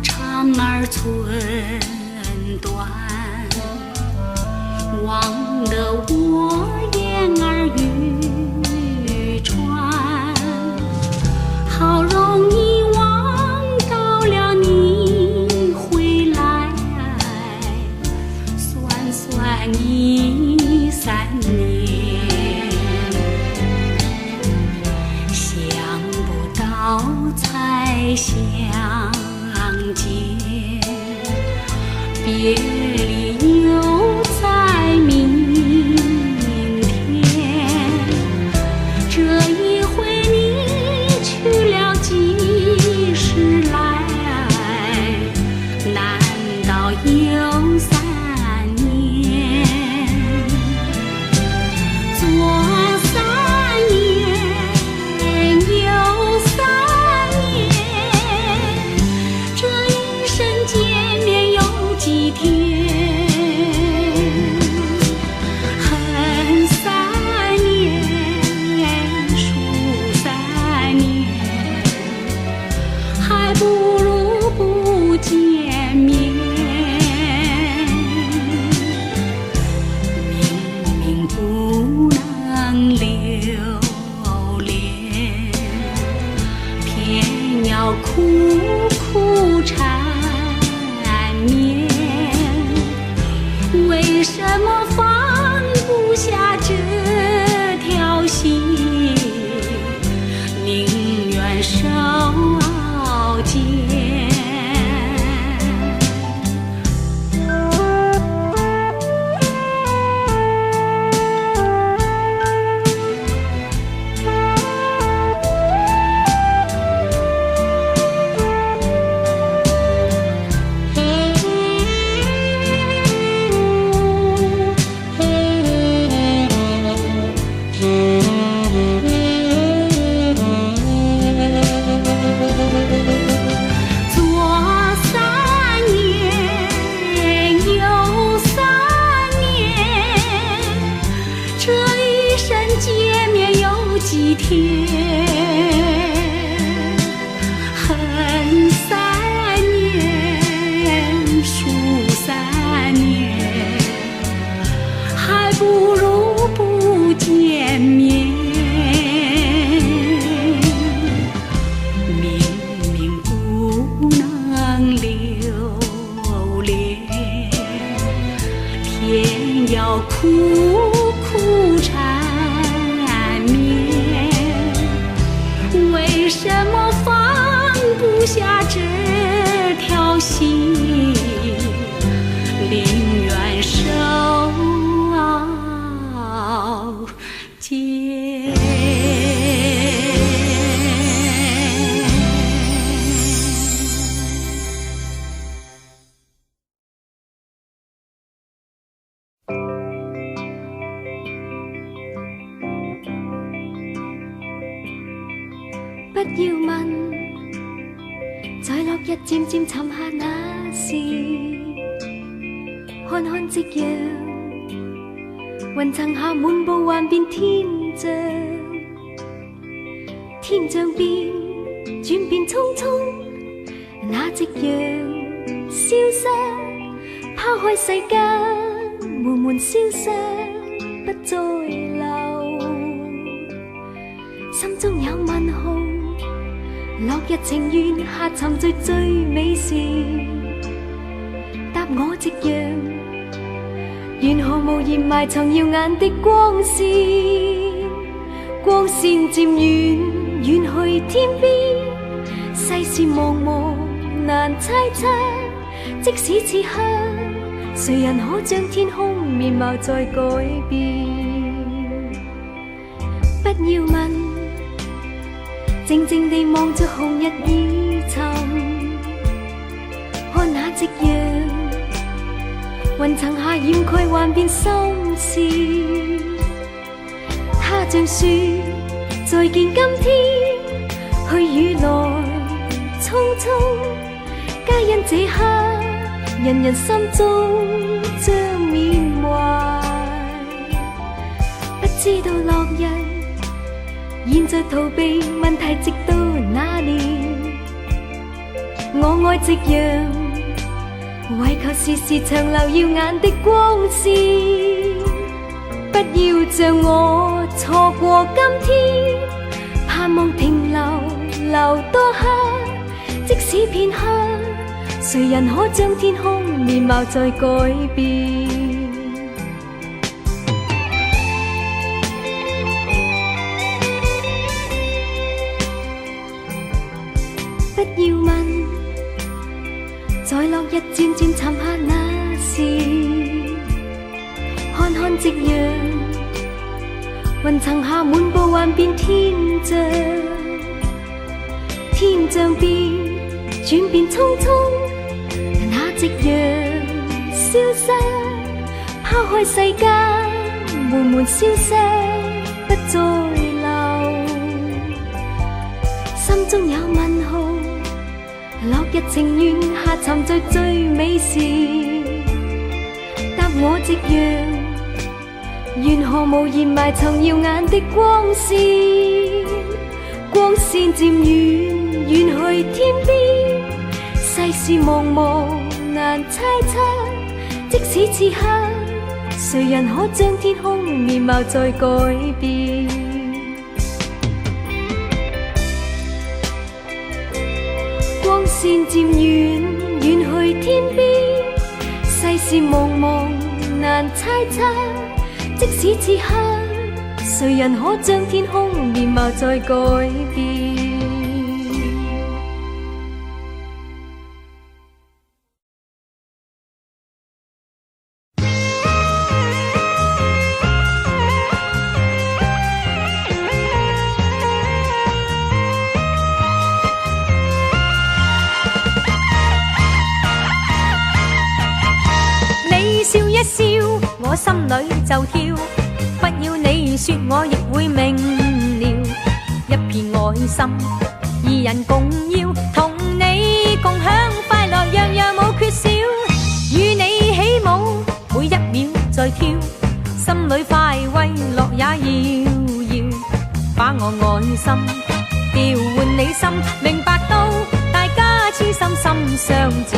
长儿寸断，望得我眼儿欲穿，好容易望到了你回来，算算你3年，想不到才相见，别离又在明天。这一回你去了几时来？难道有3年？左3年，右3年，这一生见面有几天？恨3年，数3年，还不如不见面。明明不能留恋，偏要苦苦缠绵，为什么放不下这条心，宁愿受煎。几天？恨3年，数3年，还不如不见面。明明不能留恋，偏要苦苦缠绵。为什么放不下这条心，宁愿受煎。不要問，在落日漸漸沉下那時，看看夕陽，雲層下滿布幻變天象，天象變，轉變匆匆，那夕陽消失，拋開世間，緩緩消失，不再留，心中有問號。落日情願下沉醉最美時，答我夕陽，願毫無言埋藏耀眼的光線，光線漸遠，遠去天邊，世事茫茫難猜測，即使此刻，誰人可將天空面貌再改變？不要問，靜靜地望着紅日已沉，看那夕陽，雲層下掩蓋幻變心事。他像說再見今天，去與來匆匆，皆因這刻人人心中將緬懷。不知道落日現在逃避問題，直到那年我愛夕陽，為求時時長留耀眼的光線。不要像我錯過今天，盼望停留多刻，即使片刻，誰人可將天空面貌再改變？不要問，在落日漸漸沉下那時，看看夕陽，雲層下滿布幻變天象，天象變，轉變匆匆，那夕陽消失，拋開世間，悶悶消失，不再留，心中有問號。落日情願下沉在最美時，答我夕陽，緣何無言埋藏耀眼的光線？光線漸遠，遠去天邊，世事茫茫難猜測，即使此刻，誰人可將天空面貌再改變？光線漸遠，遠去天邊，世事茫茫難猜測，即使此刻，誰人可將天空面貌再改變？笑一笑，我心裏就跳，不要你說我亦會明了。一片愛心，二人共要，同你共享快樂，樣樣冇缺少。與你起舞，每一秒在跳，心裏快慰樂也搖搖。把我愛心調換你心，明白到大家痴心心相照。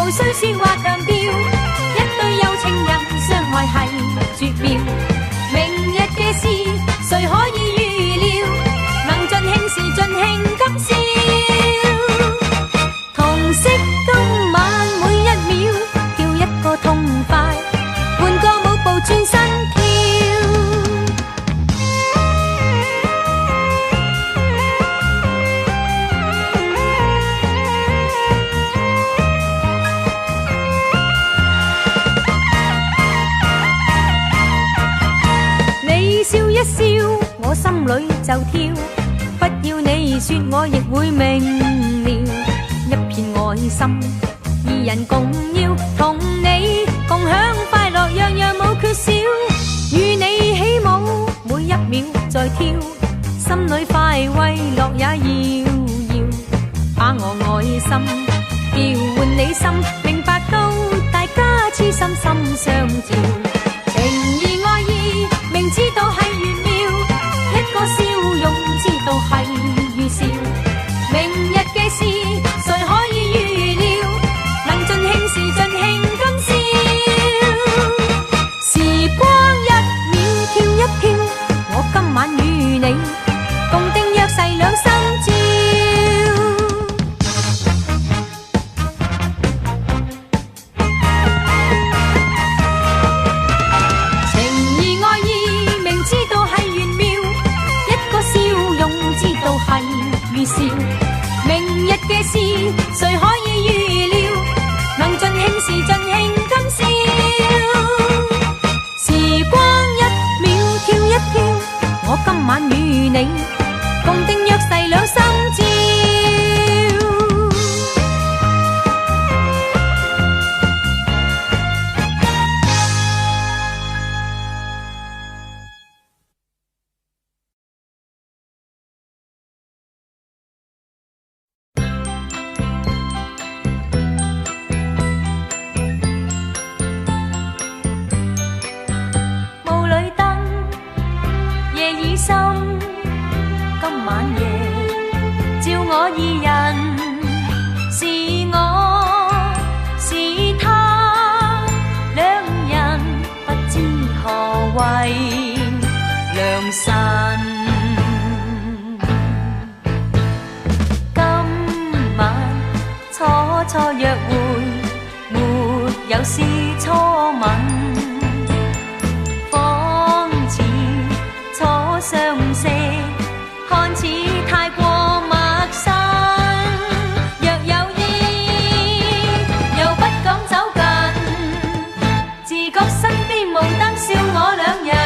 無需說話強調，一對有情人相愛係絕妙。明日嘅事誰可以預料？能盡興時盡興今宵，同惜今晚每一秒，叫一個痛快，換個舞步轉身跳。笑一笑，我心裏就跳，不要你說我亦會明了。一片愛心，二人共要，同你共享快樂，樣樣冇缺少。與你起舞，每一秒在跳，心裏快慰樂也搖搖。把我愛心調換你心，明白到大家痴心心相照。情義愛意，明知道係玄妙，一個笑容知道係預兆。明日嘅事誰可以預料？能盡興時盡興今宵。時光一秒跳一跳，我今晚與你共定約誓兩心照。明日嘅事誰可以預料？能盡興時盡興今宵。時光一秒跳一跳，我今晚與你共定約誓兩心照。深，今晚夜初約會，沒有是初吻，仿似初相識，看似太過陌生。若有意，又不敢走近，自覺身邊無燈笑我兩人，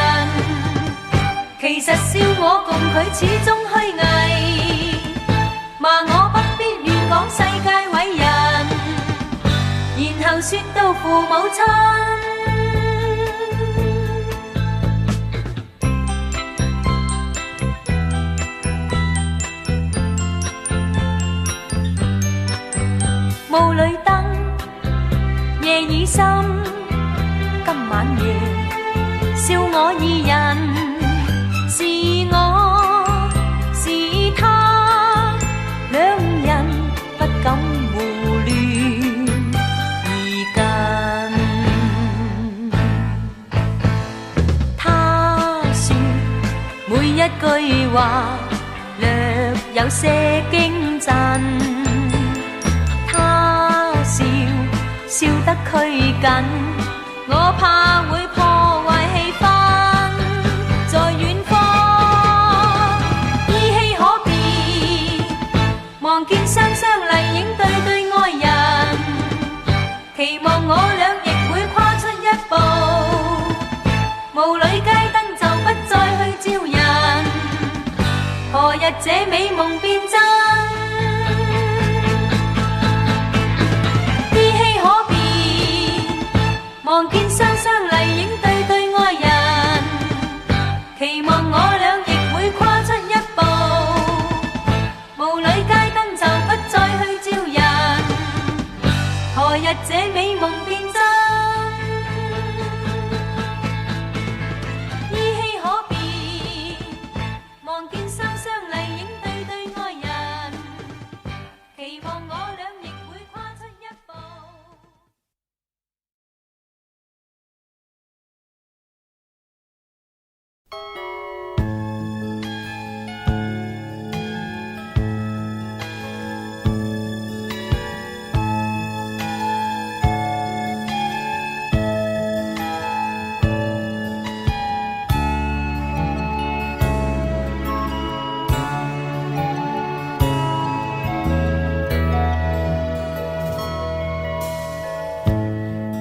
其實笑我共佢始終虛偽，罵我不必亂講世界偉人，然後說到父母親。霧裏燈，夜已深，今晚夜笑我二人，是我是他，兩人不敢胡亂而近。他說每一句話略有些驚震，笑得拘謹，我怕會破壞氣氛。在遠方依稀可辨，望見雙雙麗影對對愛人，期望我倆亦會跨出一步，霧裏街燈就不再去招人，何日這美夢變真？望見雙雙麗影對對愛人，期望我倆亦會跨出一步，霧裏街燈就不再去招人，何日這美夢變真？依稀可辨，望見雙雙麗影對對愛人，期望我倆亦會跨出一步。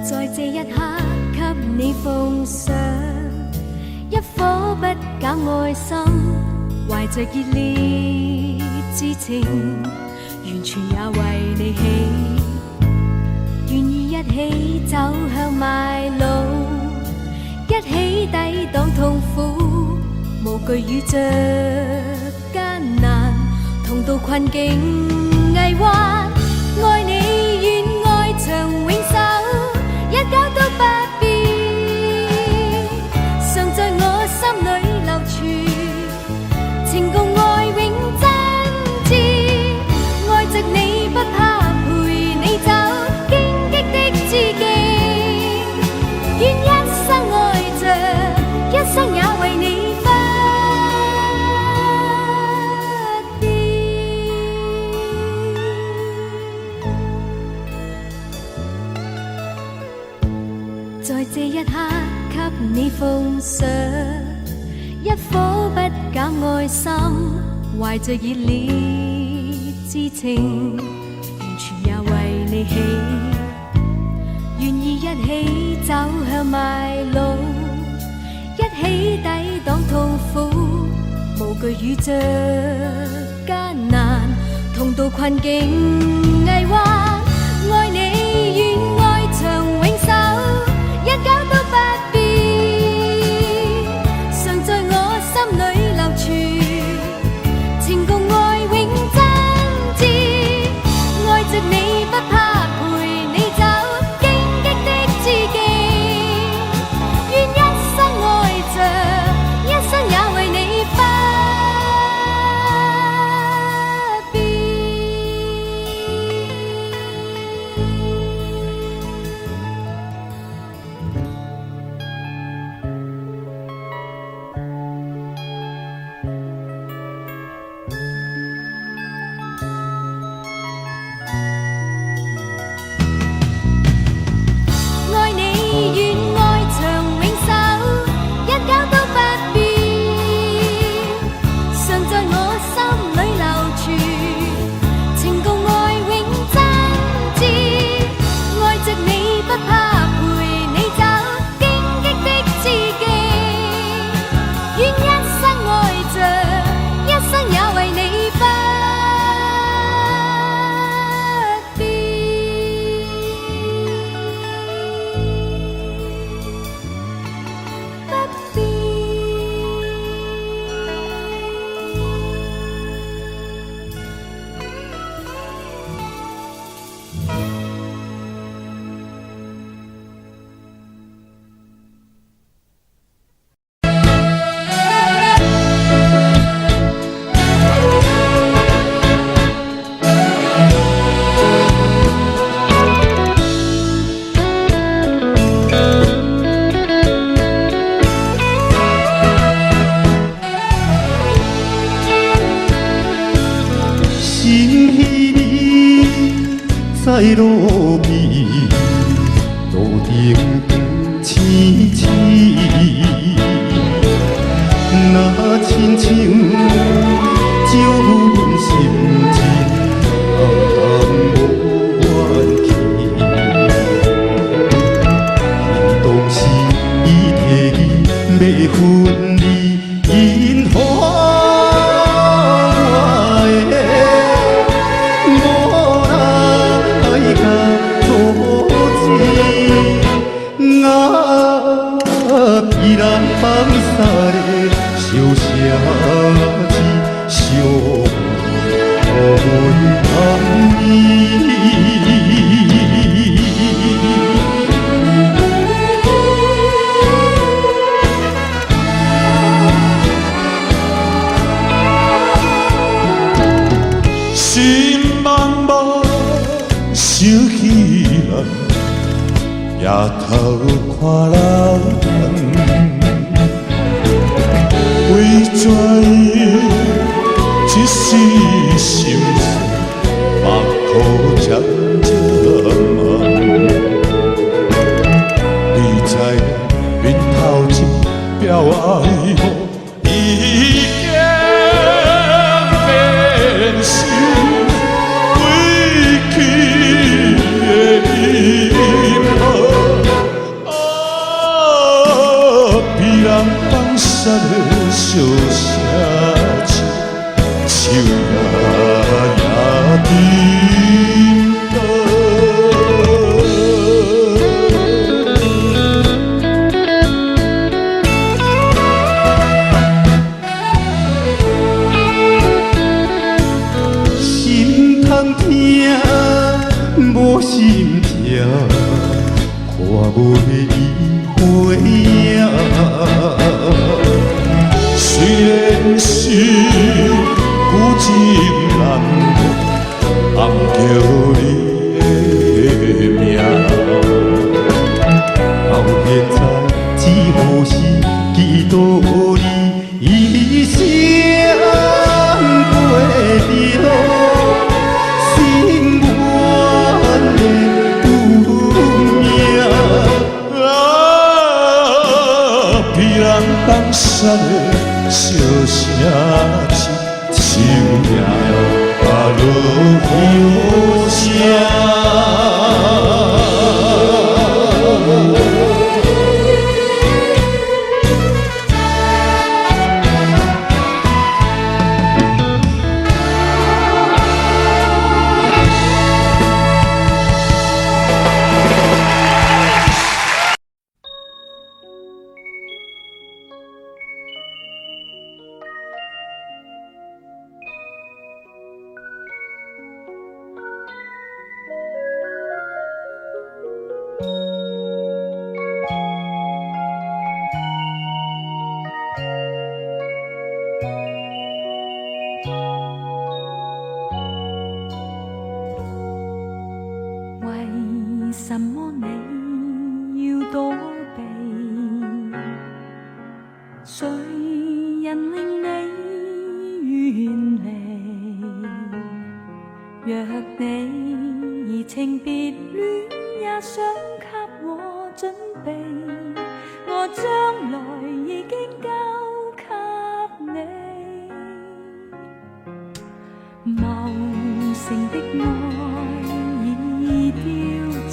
在這一刻給你奉上一顆不假愛心，懷着熱烈之情，完全也為你起，願意一起走向邁路，一起抵擋痛苦，無懼遇着艱難，同渡困境危患，愛你願愛長永久，一覺都不變，常在我心裏流傳，情共愛永真摯，愛着你不怕陪你走荊棘的知己，願一生愛着，一生也為你不變。在這一刻給你奉上一顆不假愛心，懷着熱烈之情，完全也為你起，願意一起走向邁路，一起抵擋痛苦，無懼遇着艱難，同渡困境危患，愛你願愛長永久，一覺都不變，常在我心裏流傳，情共愛永真摯，愛着你不怕陪你走荊棘的知己，願一生愛着，一生也為你不變。在路边，路顶青青，那亲像照阮心情，无怨气。当时伊提要分离，因予我的。依然放下的小城市，小袂通伊。心茫茫，想起人，夜头看老人。为怎样一时心碎，目眶渐渐红？你知影面头一表爱慕，已经变心归去的阴谋。别人放下的小城市，树也沉重。心通听，无心痛，看袂伊花影。虽然是古井难忘，暗叫你的名，到现在只好是记住你一生陪着，心愿的运命。别人放下的小城市，树也落雨声。为什么你要躲避？谁人令你远离？若你移情别恋，也想给我准备，我将来已经交给你。茂盛的爱已凋谢，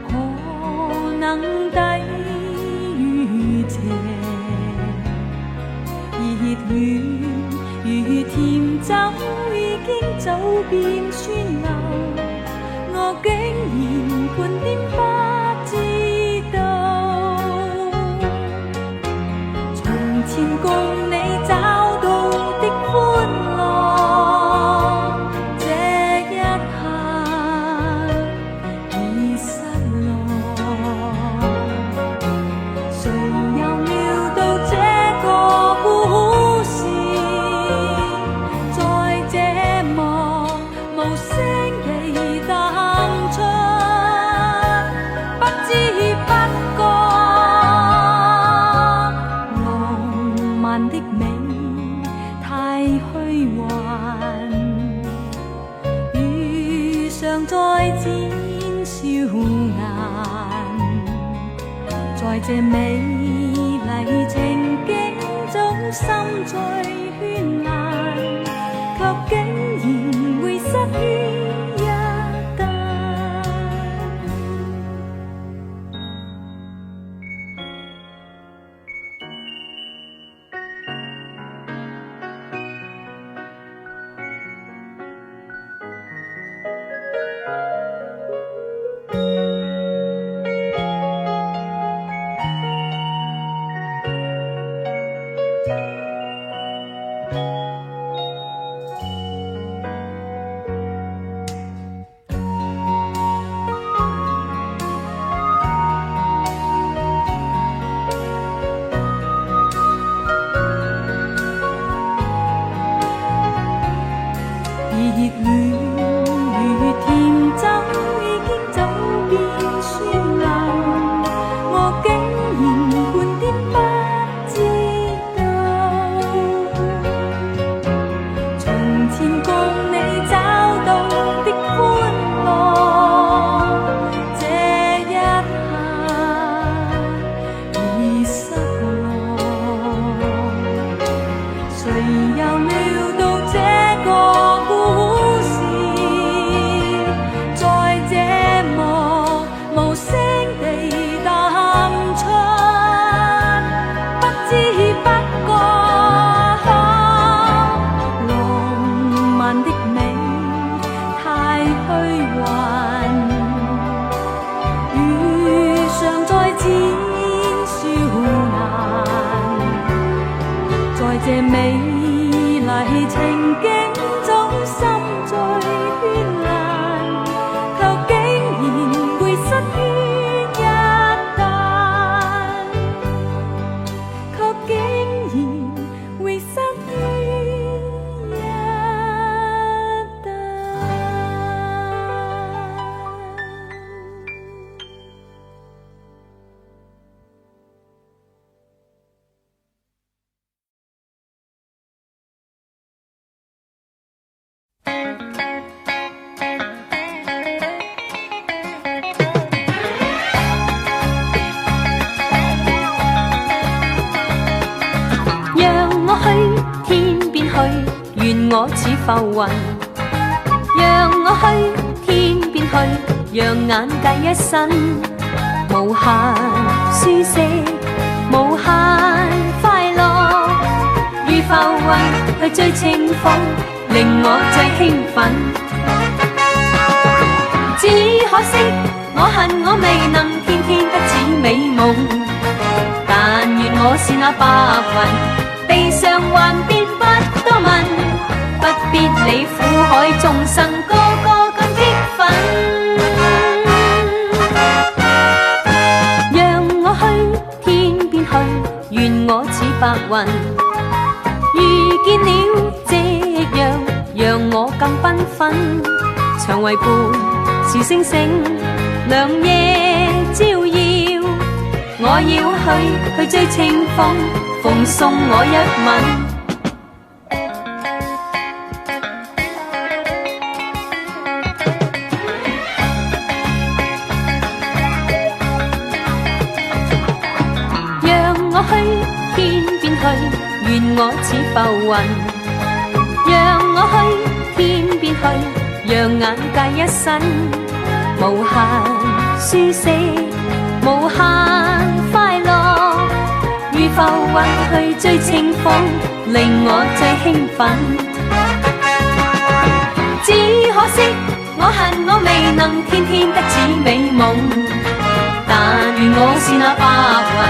可能抵御邪？熱戀如甜酒已經走遍川流，我竟然半點不知道，從前共你找到的歡樂，這一刻已失落。誰又料到這個故事，在這幕無聲地淡出，不知不覺，浪漫的常在展笑颜，在这美丽情景中心最绚烂，却竟然会失于一旦。熱戀如甜酒已經走遍酸爛，我竟然半點不知道。從前共你找到的歡樂，這一刻已失落。誰又料到這個故事在這幕無聲地淡出，不知不覺浪漫的美太虛幻，遇上再展笑顏，在這美麗情景中心最絢爛，卻竟然會失於一旦，卻竟然會失於一旦。讓我去天邊去，願我似浮雲。讓我去天邊去，讓眼界一新，無限舒適，無限快樂。如浮雲去追清風，令我最興奮。只可惜我恨我未能天天得似美夢，但願我是那白雲，地上還變不多問，不必理苦海眾生個個咁激憤。讓我去天邊去，願我似白雲，遇見了夕陽，讓我更繽紛。長為伴，是星星，亮夜照耀。我要去追清風，奉送我一吻。讓我去天邊去，願我似浮雲。讓我去天邊去，讓眼界一新，無限舒適，無限快樂。如浮雲去追清風，令我最興奮。只可惜我恨我未能天天得似美夢，但願我是那白雲，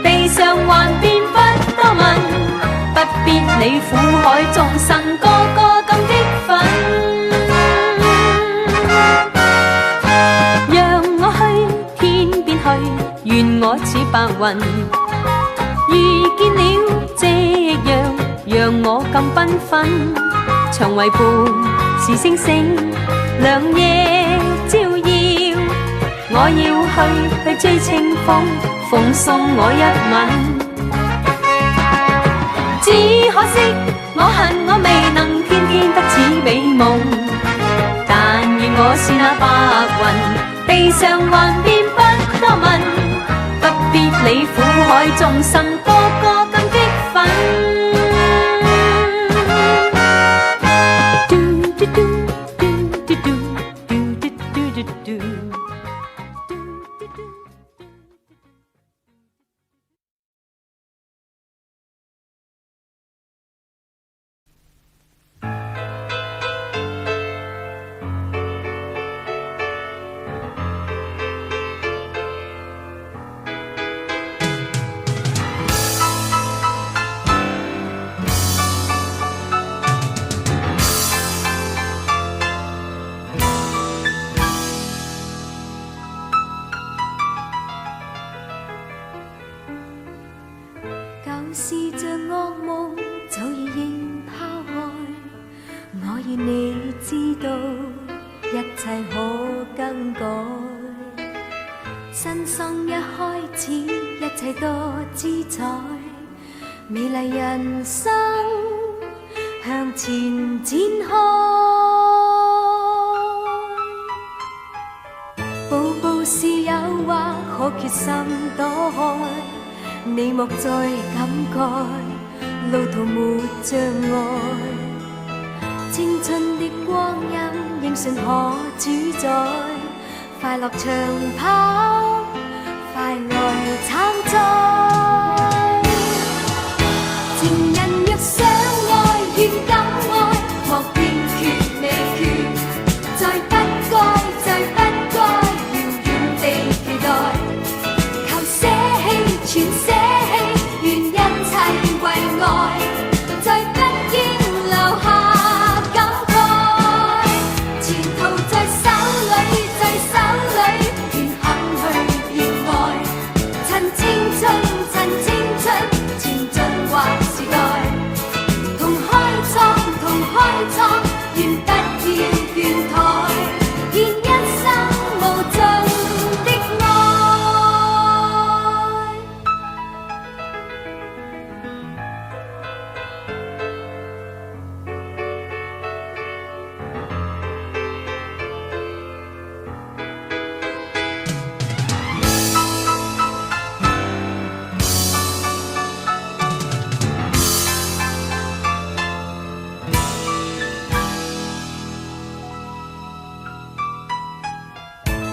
地上還變不多問，不必理苦海眾生個個咁激憤。讓我去天邊去，願我似白雲，遇見了夕陽，讓我更繽紛。長為伴，是星星，亮夜照耀。我要去追清風，奉送我一吻。只可惜我恨我未能天天得似美夢，但願我是那白雲，地上幻變不多問，不必理苦海眾生，個個更激憤。是像惡夢，早已應拋開。我願你知道，一切可更改。新生一開始，一切多姿彩。美麗人生向前展開。步步是誘惑，可決心躲開。你莫再感慨，路途沒障礙。青春的光陰，應信可主宰。快樂長跑，快來參賽。情人若相愛，願敢愛，莫堅決未決。再不該，再不該，遙遠地期待。求捨棄，全捨棄，願一切為愛，再不應留下感慨。前途在手裏，在手裏，願肯去熱愛。趁青春，趁青春，前進劃時代。同開創，同開創，願不要倦怠，獻一生無盡的愛。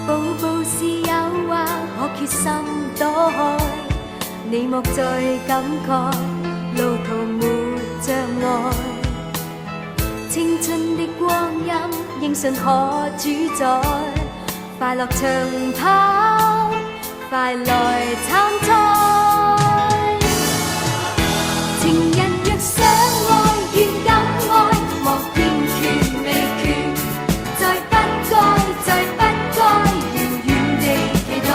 步步是誘惑，可決心躲開。你莫再感慨，路途沒障礙。青春的光陰，應信可主宰。快樂長跑，快來參賽。情人若相愛，願敢愛，莫堅決未決。再不該，再不該，遙遠地期待。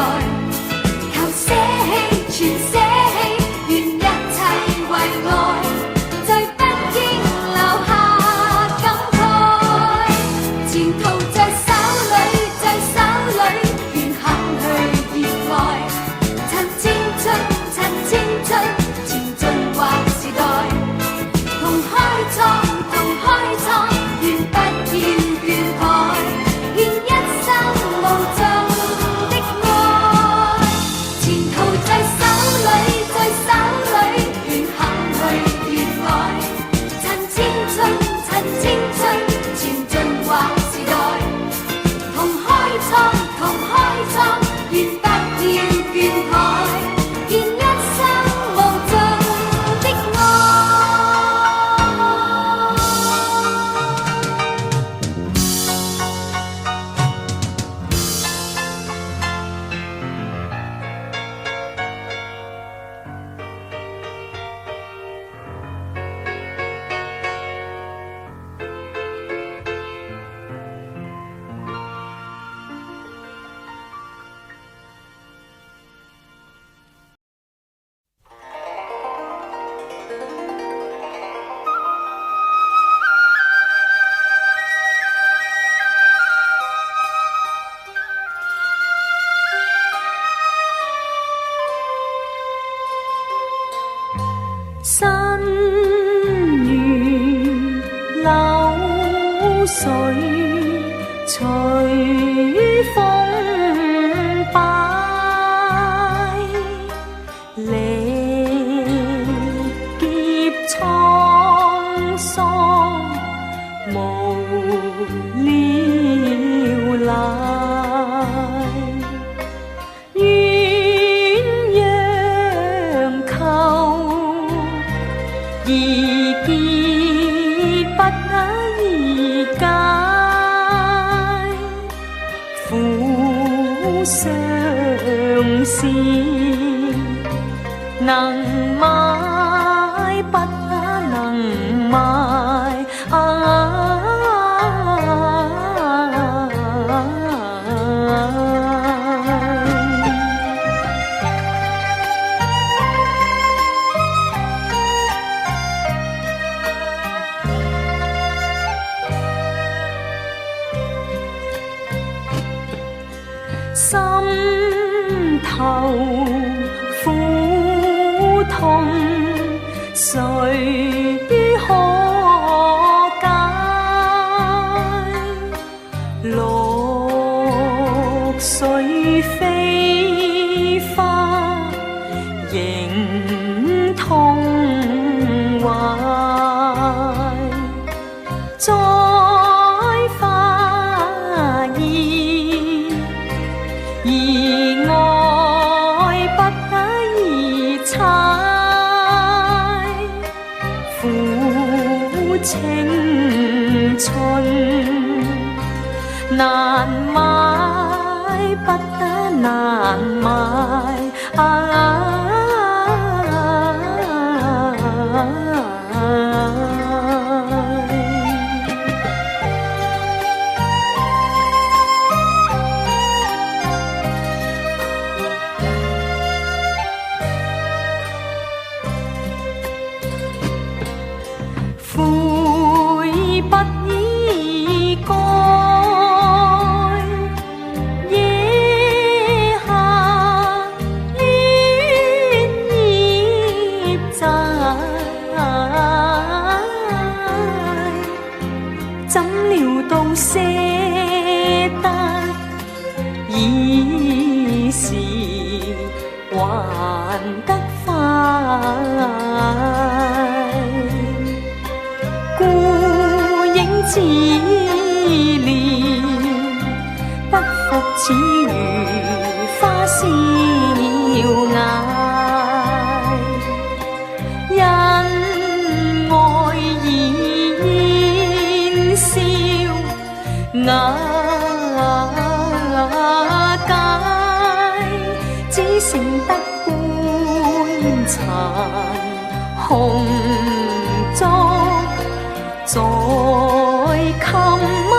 求捨棄，全捨棄，願一切為愛，再不應留下感慨。前途在手裏，在手裏，願肯去熱愛。趁青春，趁青春，前進劃時代。同開創，同開創，願不要倦怠，獻一生無盡的愛。前途在手裏，在手裏，願肯去熱愛。趁青春，趁青春，前進劃時代。同開創，同開創，願不要倦怠，獻一生無盡的愛。新園流水，随风摆，历劫沧桑无了赖，鸳鸯扣，易结不易解，苦相思能买不能买，心头苦痛谁可解？绿水飞花仍痛怀，再花意而愛不易猜，苦青春難買不難買，悔不已該，野下戀葉債，怎料到捨得已是還得快。自憐不復似如花笑顏，因愛而燃燒瓦解，只剩得棺殘紅燭在琴晚。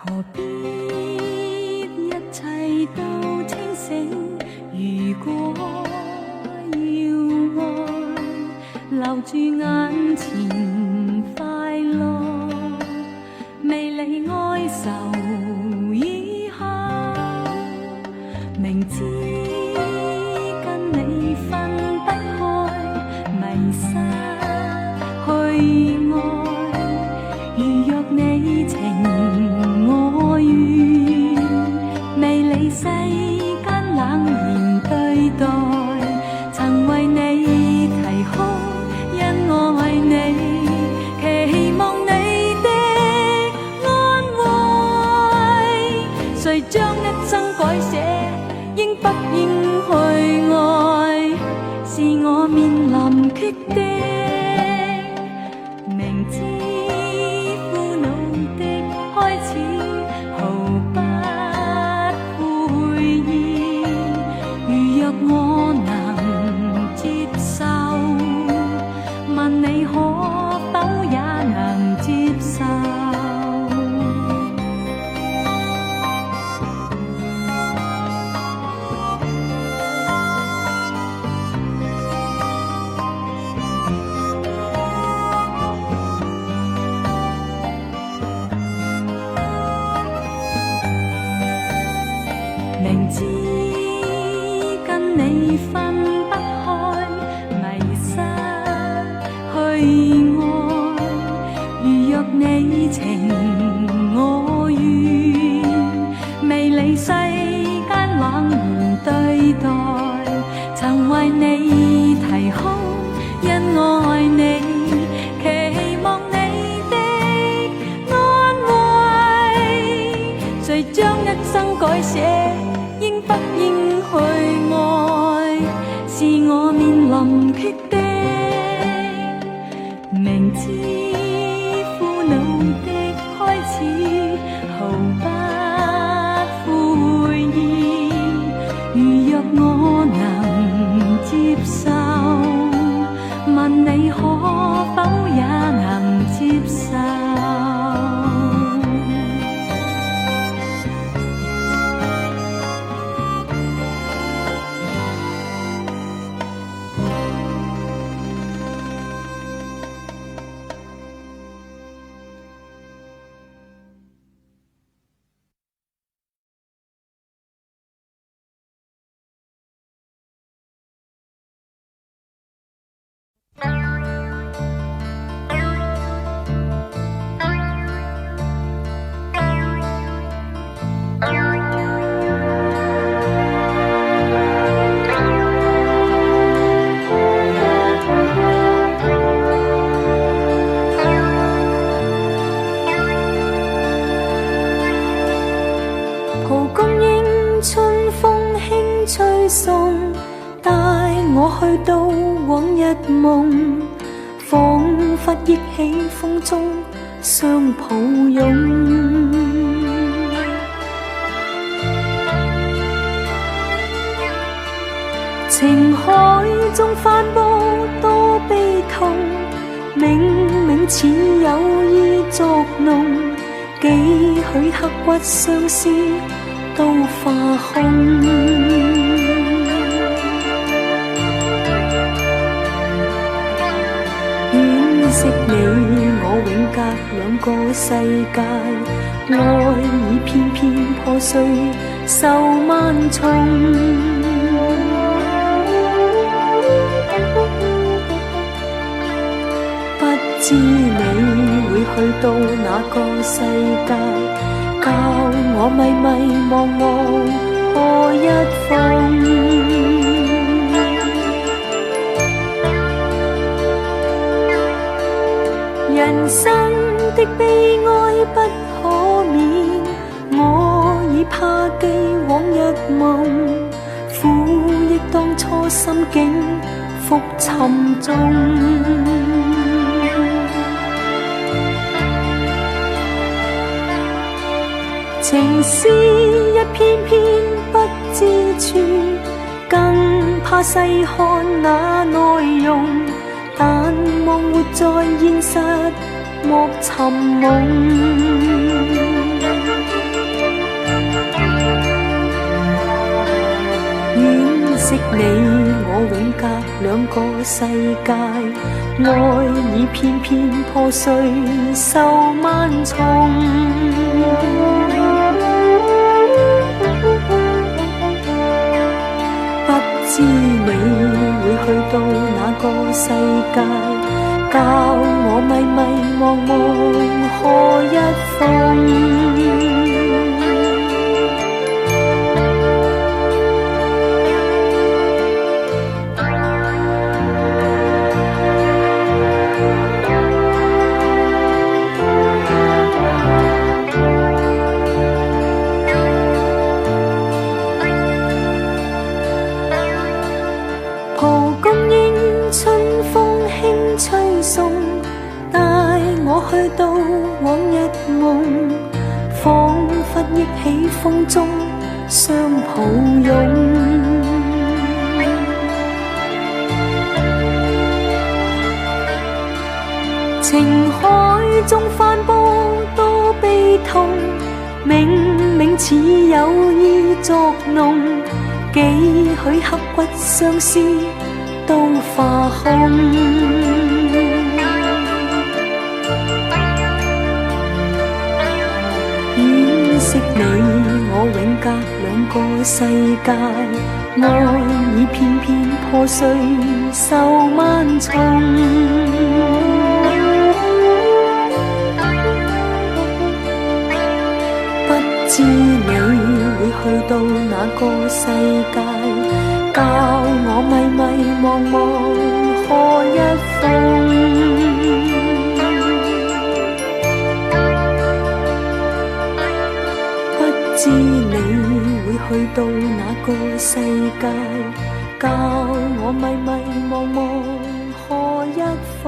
何必一切都清醒？如果要愛，留住眼前快樂，未理哀愁以後，明知跟你分不開，迷失去愛，如若你情我願，未理世間冷然對待，曾為你啼哭，因愛你，期望你的安慰。誰將一生改寫，應不應去愛，是我面臨決定。明知開始毫不悔意，明知跟你分不开，迷失去爱，如若你情我愿，未理世间冷言对待，曾为你啼哭，因爱你，期望你的安慰，谁将一生改写，应不应去爱，是我面临决定，明知苦恼的开始，毫不悔意，如若我能接受，问你可否也能接受？蒲公英春风轻吹送，带我去到往日梦，仿佛忆起风中相抱拥。情海中翻波多悲痛，冥冥似有意作弄，几许刻骨相思都化空。惋惜你我永隔兩個世界，愛已偏偏破碎受萬重。不知你會去到哪個世界，教我迷迷惘惘何一方？人生的悲哀不可免，我已怕記往日夢，苦憶當初心境復沉重。情詩一篇篇不知處，更怕細看那內容，但望活在現實莫尋夢。惋惜你我永隔兩個世界，愛已偏偏破碎受萬重。不知你會去到哪個世界，教我迷迷惘惘何一方？去到往日夢，彷彿憶起風中相抱擁。情海中翻波多悲痛，冥冥似有意作弄，幾許刻骨相思都化空。惋惜你你我永隔兩個世界，愛已片片破碎受萬重。不知你會去到哪個世界，教我迷迷茫茫何一逢。不知你會去到哪個世界，教我迷迷茫茫何一逢。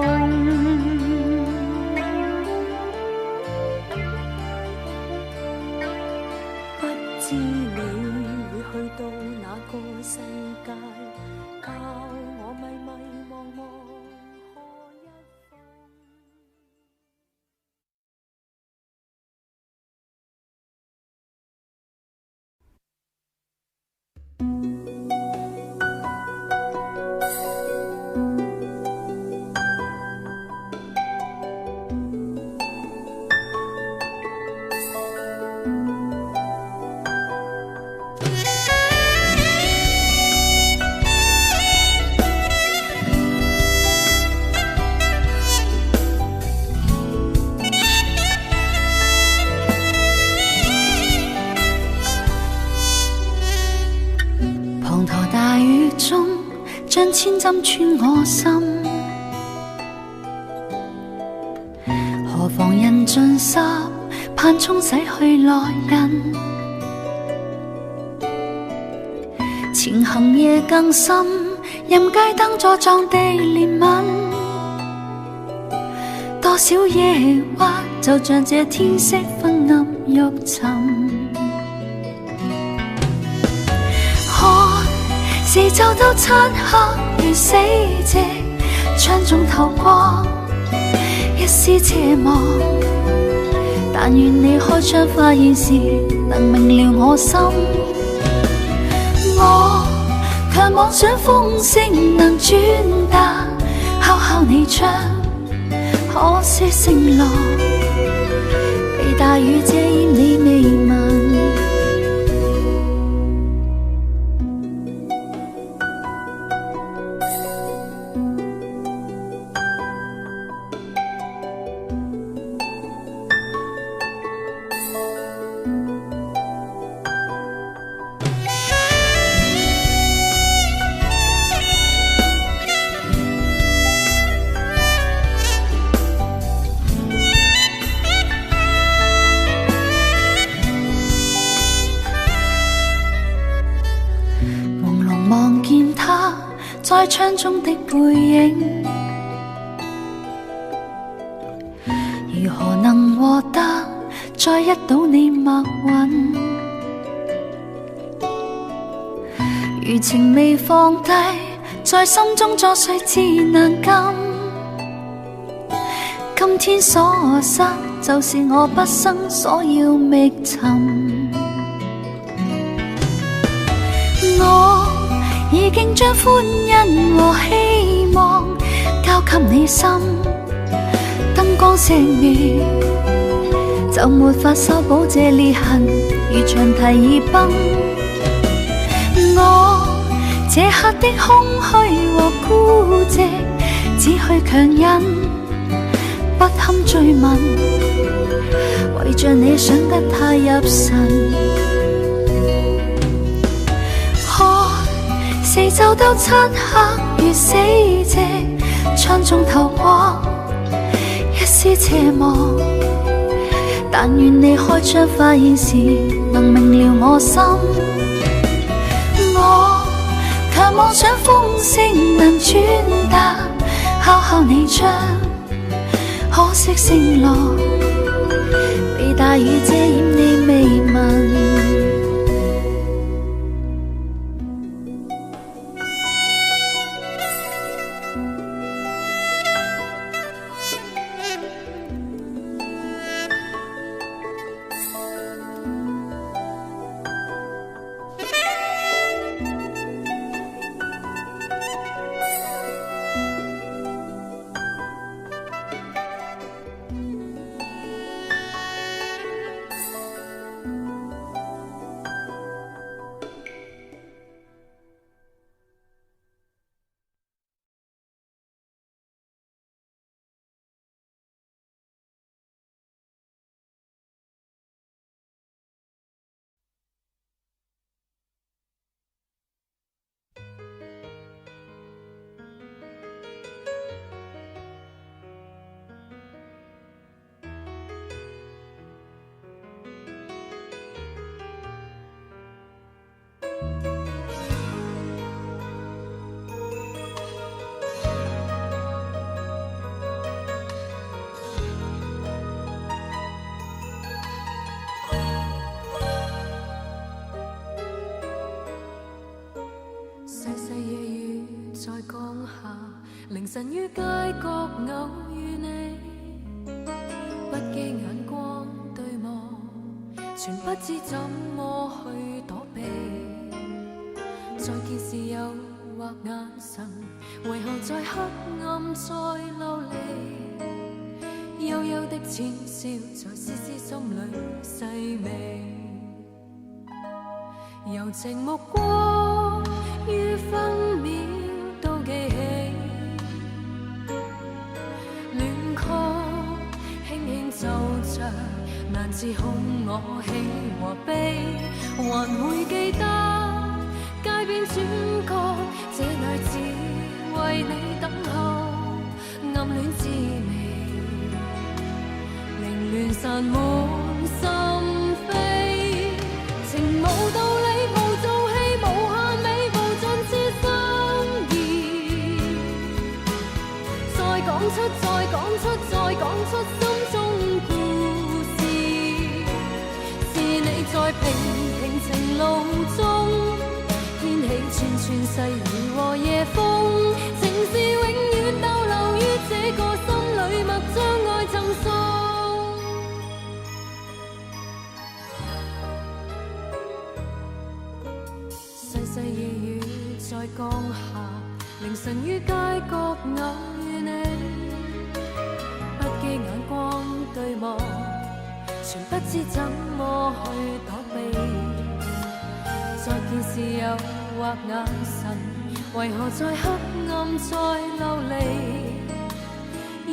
不知你會去到哪個世界，教我迷迷茫茫何一逢。滂沱大雨中，將千針穿我心。何妨人盡濕，盼沖洗去來人。前行夜更深，任街燈座撞地憐憫。多少夜鬱，就像這天色昏暗欲沉。四周都漆黑如死寂，窗中透光，一絲斜望。但願你開窗發現時，能明了我心。我卻妄想風聲能轉達，敲敲你窗，可惜聲浪被大雨遮掩你未聞。在窗中的背影，如何能獲得再一睹你默允？餘情未放低，在心中作祟至難禁。今天所失，就是我畢生所要覓尋。我已經將歡欣和希望交給你心，燈光熄滅，就沒法修補這裂痕，如長堤已崩。我這刻的空虛和孤寂，只去強忍，不堪追問，為着你想得太入神。四周都漆黑如死寂，窗中透光，一絲斜望。但願你開窗發現時，能明了我心。我卻妄想風聲能轉達，敲敲你窗，可惜聲浪被大雨遮掩你未聞。降下，凌晨於街角偶遇你，不羈眼光對望，全不知怎麼去躲避。再見時誘惑眼神，為何在黑暗再流離？幽幽的淺笑在絲絲心裏細微。柔情目光於分秒都記起，戀曲輕輕奏着，難自控我喜和悲，還會記得街邊轉角，這女子為你等候，暗戀滋味，凌亂散滿心扉。情無道理，無做戲，無限美，無盡是心意。再講出，再講出，再講出心中故事。是你在平平情路中，掀起串串細雨和夜風。情是永遠逗留於這個心裏，默將愛贈送。細夜雨在降下，凌晨於街角偶遇你，不羈眼光對望，全不知怎麼去躲避。再見時誘惑眼神，為何在黑暗再流離？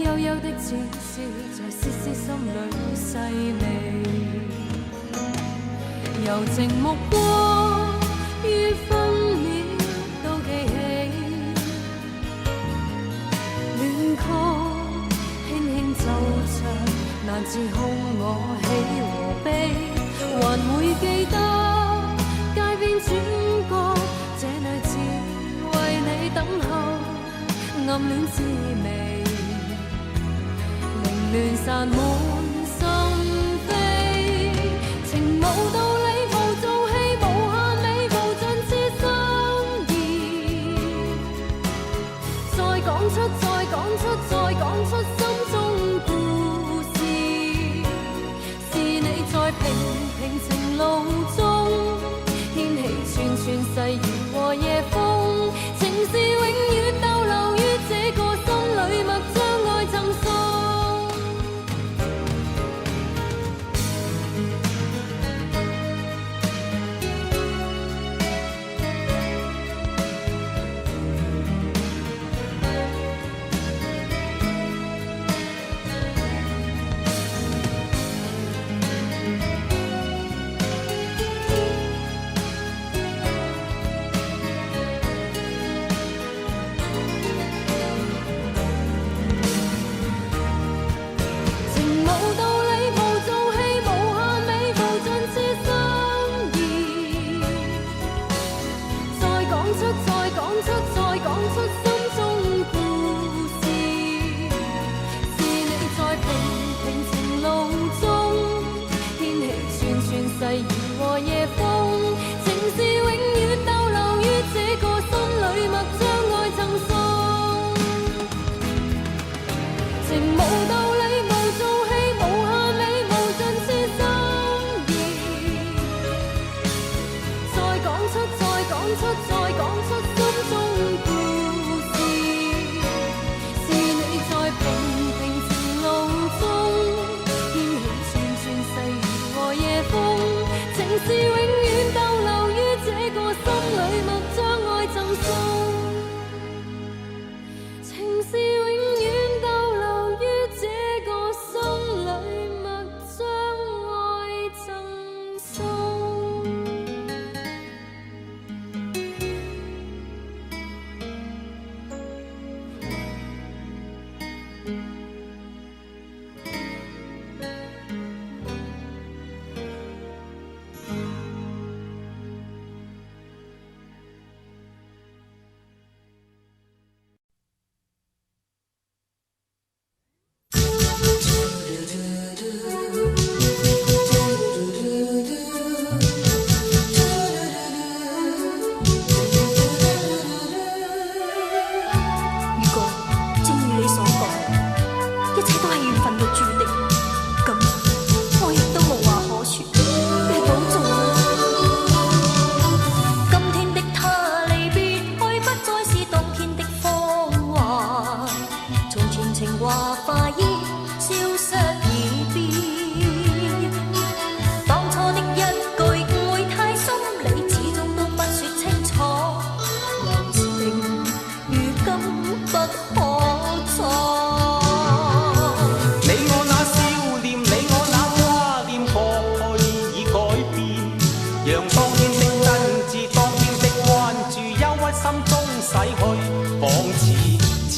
幽幽的淺笑在絲絲心裏細微，柔情目光於分秒都記起，戀曲輕輕奏着，難自控我喜和悲，還會記得街邊轉角，這女子為你等候，暗戀滋味，凌亂散滿心扉。情無道理，無做戲，無限美，無盡是心意。再講出，再講出，再講出心中故事。是你在平平情路中，掀起串串細雨和夜風。情是永遠逗留於這個心裏，默將愛贈送。細雨和夜風，情是永遠逗留於這個心裏，默將愛贈送。情無道理，無做戲，無限美，無盡是心意。再講出，再講出，再講出心中故事。是你在平平情路中，掀起串串細雨和夜風。情是永遠逗留於這個心裏，默將愛贈送。情是永遠逗留於這個心裏，默將愛贈送。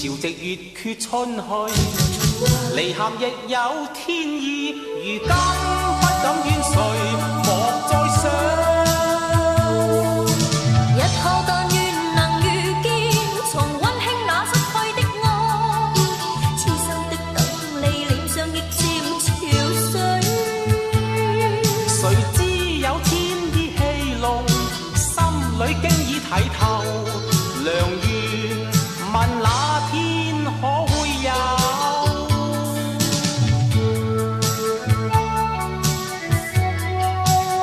潮汐月缺春去，离合亦有天意。如今不敢怨谁，莫再想。日後但願能遇見，重溫馨那失去的愛，痴心的等你臉上亦漸潮水。誰知有天意戲弄，心裏經已睇透，良緣問那天可會有？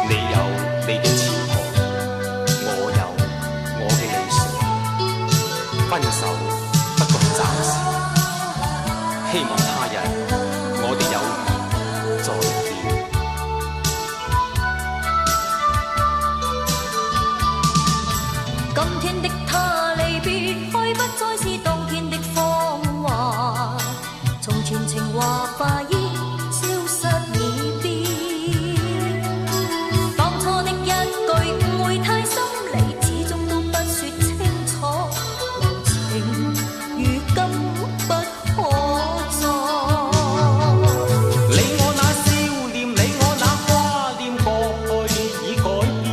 你有你的前途，我有我嘅理想。分手不過暫時，希望他日我哋有緣再見。今天的他離別去，不再是當天的芳華，從前情話化煙消失已變。當初的一句誤會太深，你始終都不說清楚，無情如今不可再。你我那笑臉，你我那掛念，過去已改變，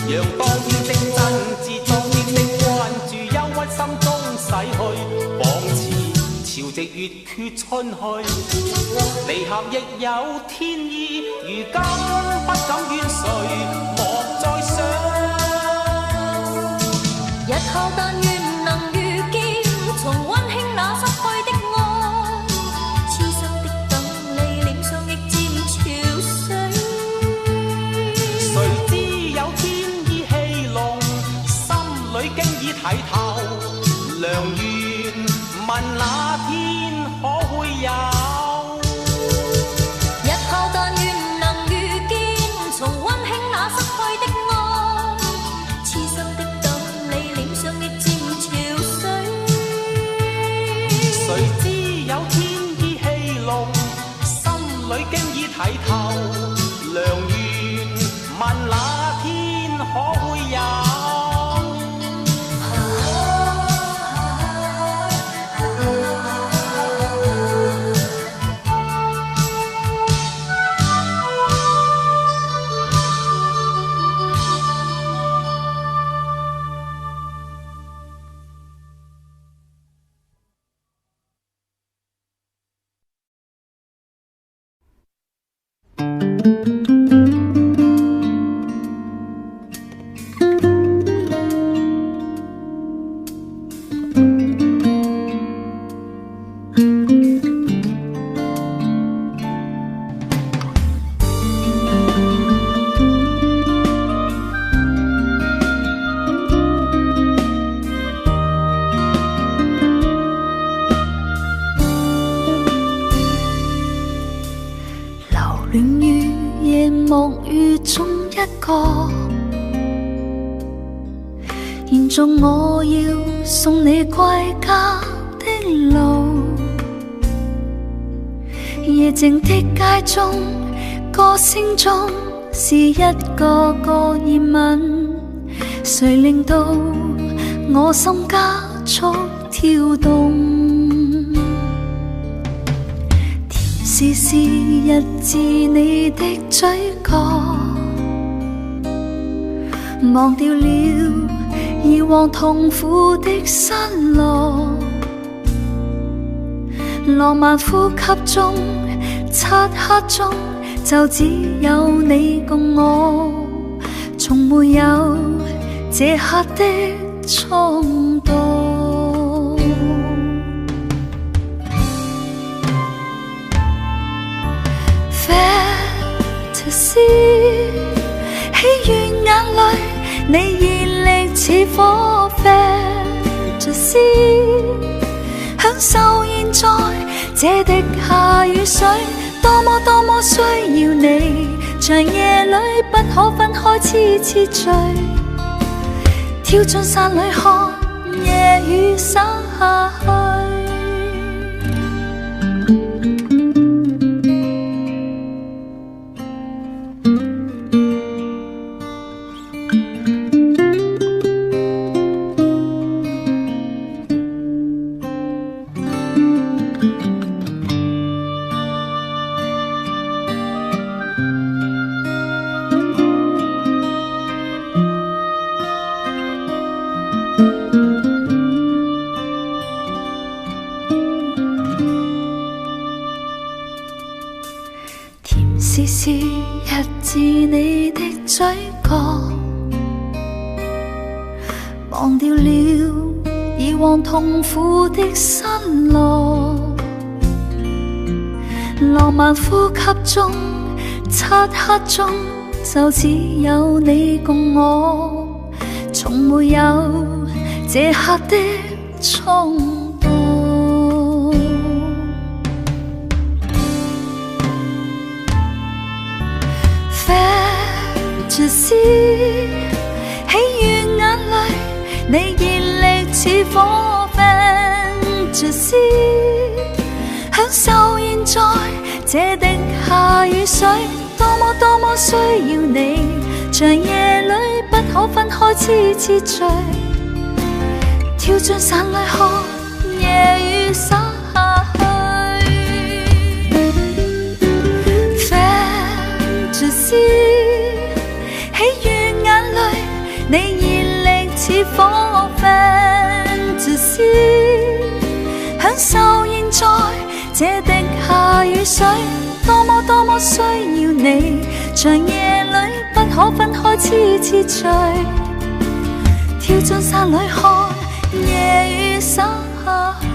讓當天的真摯，當天的關注，憂鬱心中逝去，仿似潮汐月缺春去，離合亦有天意。如今不敢怨誰，莫再想。日後但願能遇見，重溫馨那失去的愛，痴心的等你臉上亦漸潮水。誰知有天意戲弄，心裏經已睇透，良緣問那天可會有？日後但願能遇見，重溫馨那失去的愛，痴心的等你臉上亦漸潮水。誰知有天意戲弄，心裏經已睇透，良緣問那天可會有？留戀於夜幕雨中一個，延續我要送你歸家的路。夜靜的街中，歌聲中是一個個熱吻，誰令到我心加速跳動？甜絲絲日自你的嘴角，忘掉了以往痛苦的失落。浪漫呼吸中，漆黑中，就只有你共我，從沒有這刻的衝動。Fantasy， 喜悅眼淚，你熱力似火。Fantasy， 享受現在這滴下雨水，多麼多麼需要你，長夜裏不可分開，痴痴醉，跳進傘裏看夜雨灑下去。甜丝丝日自你的嘴角，忘掉了以往痛苦的失落。浪漫呼吸中，漆黑中，就只有你共我，從沒有這刻的衝動。Fantasy， 喜悅眼淚，你熱力似火。Fantasy， 享受現在這滴下雨水，多麼多麼需要你，長夜裏不可分開，痴痴醉，跳進傘裏看夜雨灑下去。Fantasy， 喜悅眼淚，你熱力似火。Fantasy， 享受現在這滴下雨水，多麼多麼需要你，長夜裏不可分開，痴痴醉，跳進傘裏看夜雨灑下去。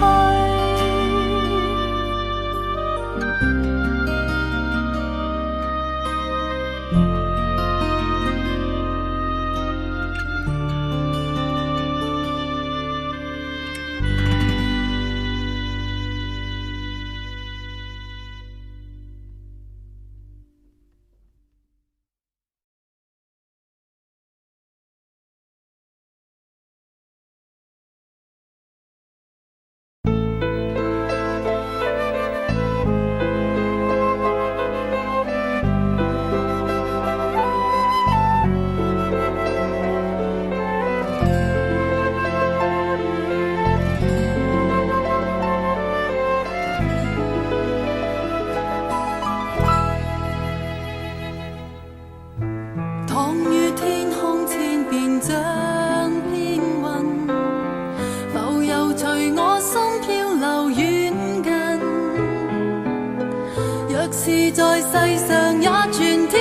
是在世上也全天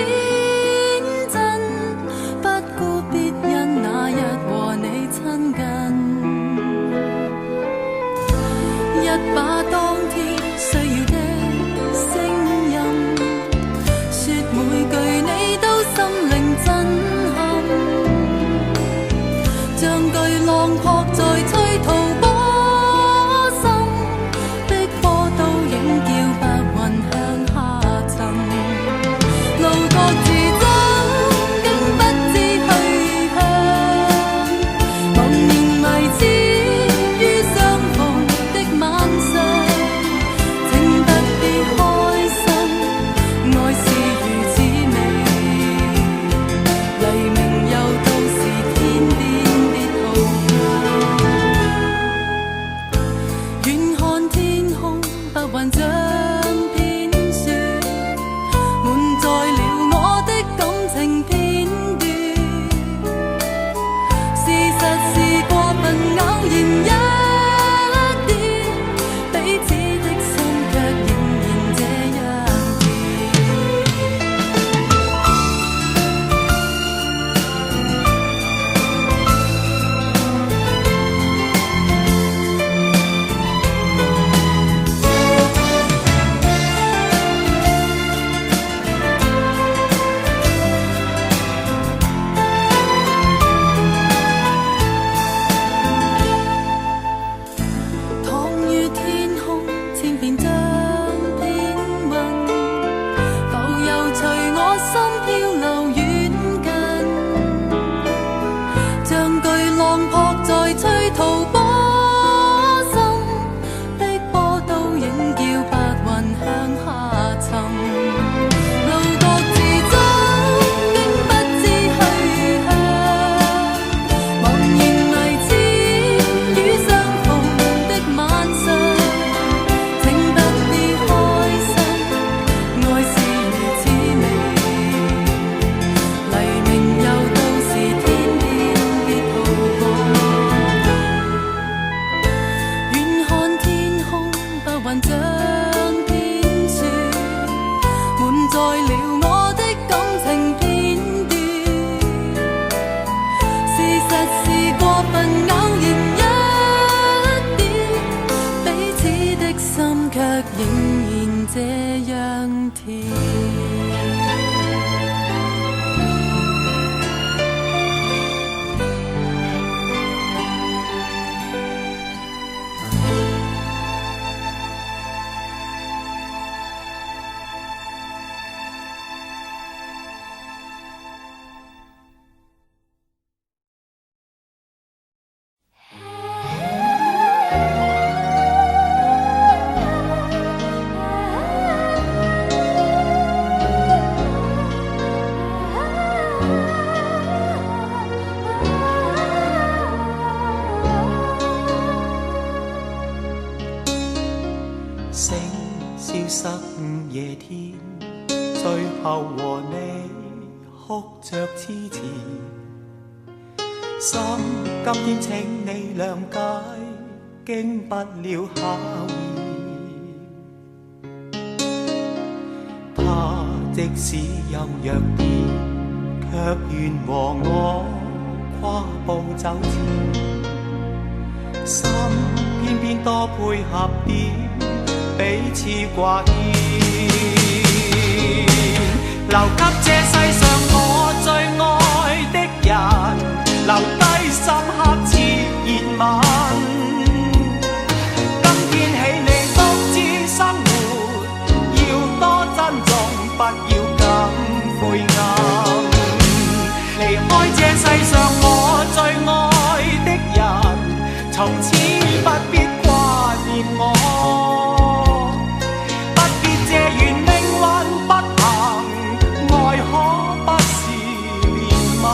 真，不顧別人那日和你親近，一把當天需要的聲音，說每句你都心靈震撼，像巨浪撲在催吐波心，逼波倒影叫白雲向下沉，路各自走，竟不知去向，茫然迷失於相逢的晚上，請特別開心，愛是如此美，黎明又到時天邊別逃避，遠看天空白雲像片雪，滿載了我的感情片段，事實是過分偶然一點，彼此的心卻仍然這樣倘於天空千遍像片雲，浮游隨我心漂流遠近，像巨浪撲在催吐波心，逼波倒影叫白雲向下沉，路各自走，竟不知去向，茫然迷失於相逢的晚上，請特別開心，愛是如此美，黎明又到時天邊別逃避。夜天，最後和你哭着痴纏。心今天請你諒解，經不了考驗。他即使有弱點，卻願和我跨步走前。心偏偏多配合點，彼此掛牽。留給這世上我最愛的人，留低深刻熾熱吻。今天起你獨自生活，要多珍重，不要咁晦暗。離開這世上我最愛的人，從此不必掛念我，不必借緣命運不行，愛可不是憐憫。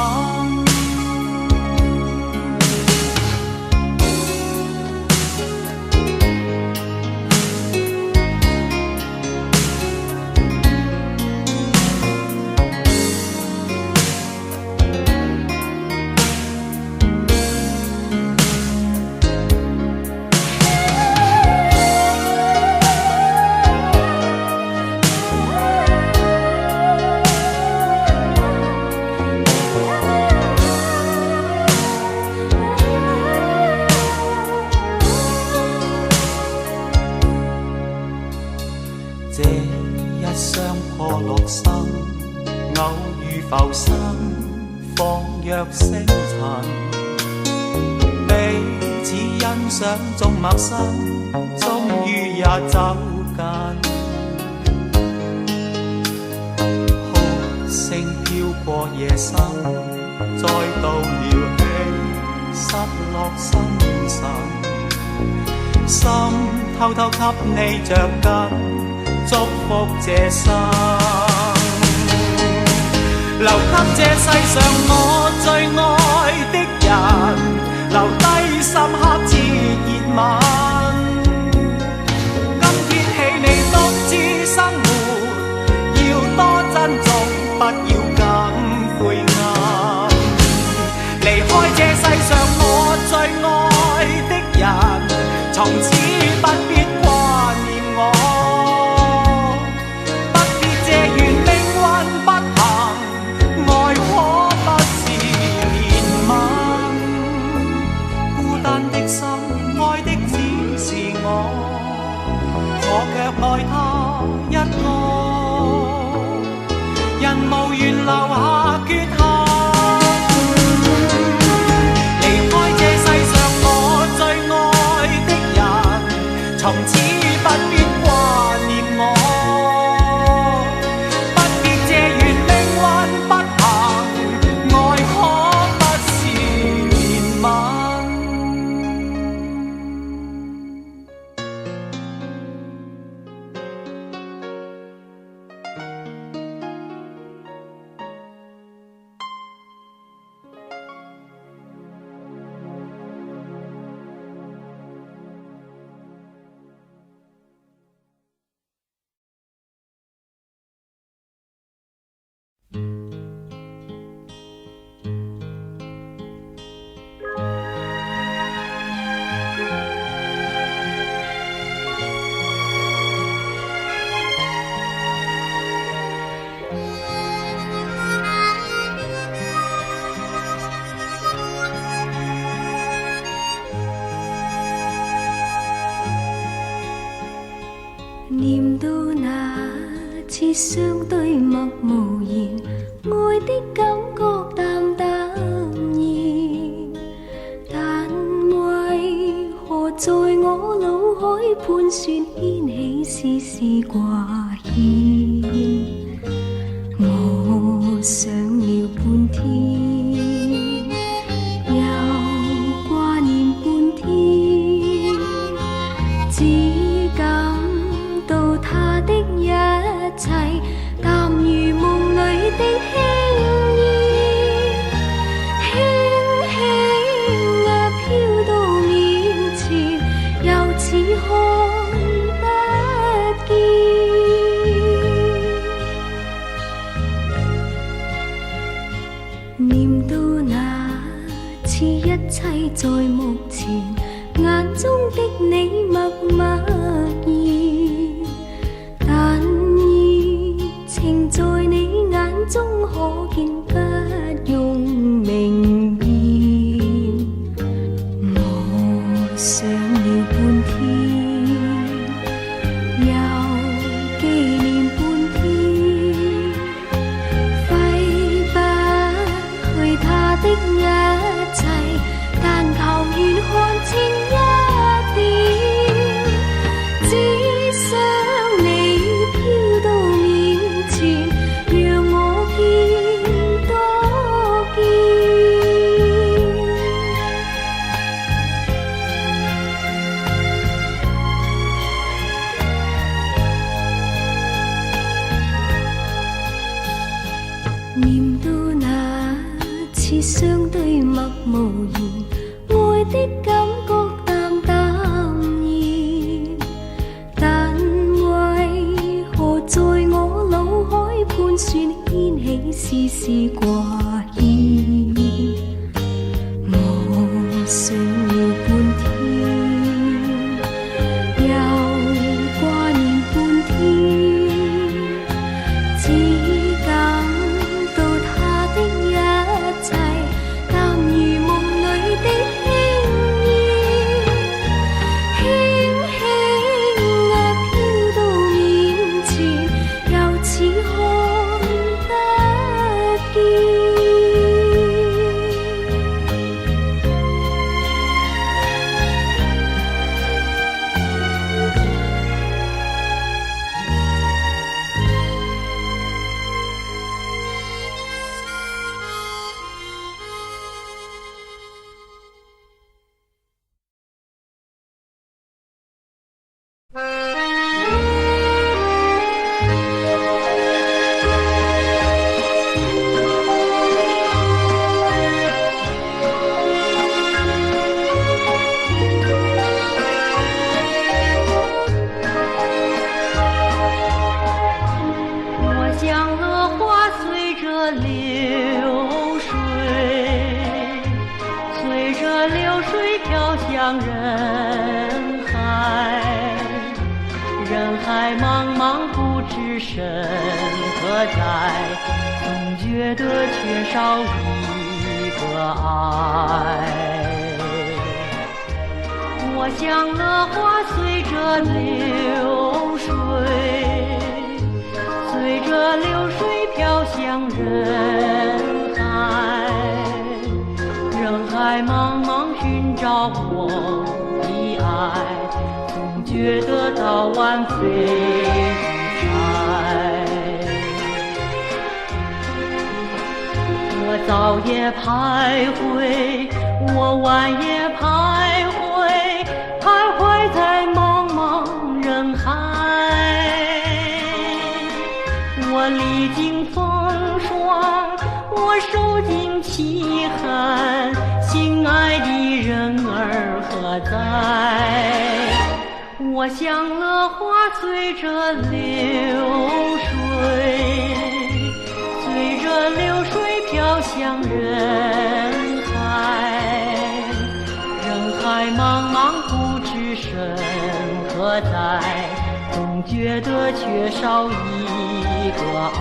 這一雙破落心，偶遇浮生，仿若星塵。彼此欣賞中陌生，終於也走近。哭聲飄過夜深，再度撩起失落心神。心偷偷給你着緊，祝福這生，留給這世上我最愛的人，留低深刻熾熱吻。今天起你獨自生活，要多珍重，不要咁晦暗。離開這世上我最愛的人，從此不必掛念我。我卻愛他一個，人無緣留下缺憾。離開這世上我最愛的人，從此不必掛念我，不必借緣命運不行，愛可不是憐憫。念到那次相對默無言，愛的感覺淡淡然，但為何在我腦海盤旋掀起絲絲掛牽？我想了半天，又掛念半天，只感到他的一切淡如夢裏的輕煙，輕輕飄到面前，又似看不見。摆在目前，眼中的你默默然，但愿情在你眼中可見，不用明言。我想了半天，又紀念半天，揮不去他的一切，但求願看清一點，只想你飄到面前，讓我見多見。念到那次相對默無言，愛的感覺淡淡然，但為何在我腦海盤算掀起絲絲掛牽？我想了半天，又掛念半天，只感到他的一切淡如夢裏的輕煙，輕輕飄到面前，又似看不見。我像荷花随着流水，随着流水飘向人海，人海茫茫不知身何在，总觉得缺少一个爱。我像荷花随着流水，随着流水飘向人海，人海茫茫寻找我的爱，总觉得早晚飞如柴。我早也徘徊，我晚也徘徊，徘徊在茫茫人海。我历经风霜，我受尽凄寒，心爱的人儿何在？我像荷花随着流水，随着流水飘向人海，人海茫茫不知身何在，总觉得缺少一个爱。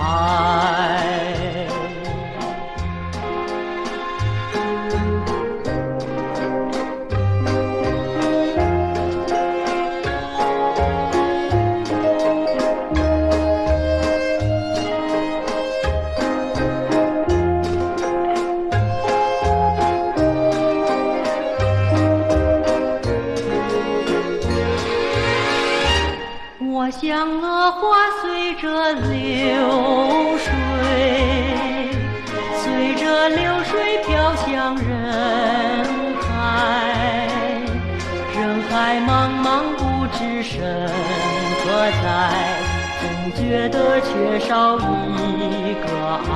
我像荷花随着流水，随着流水飘向人海，人海茫茫不知身何在，总觉得缺少一个爱。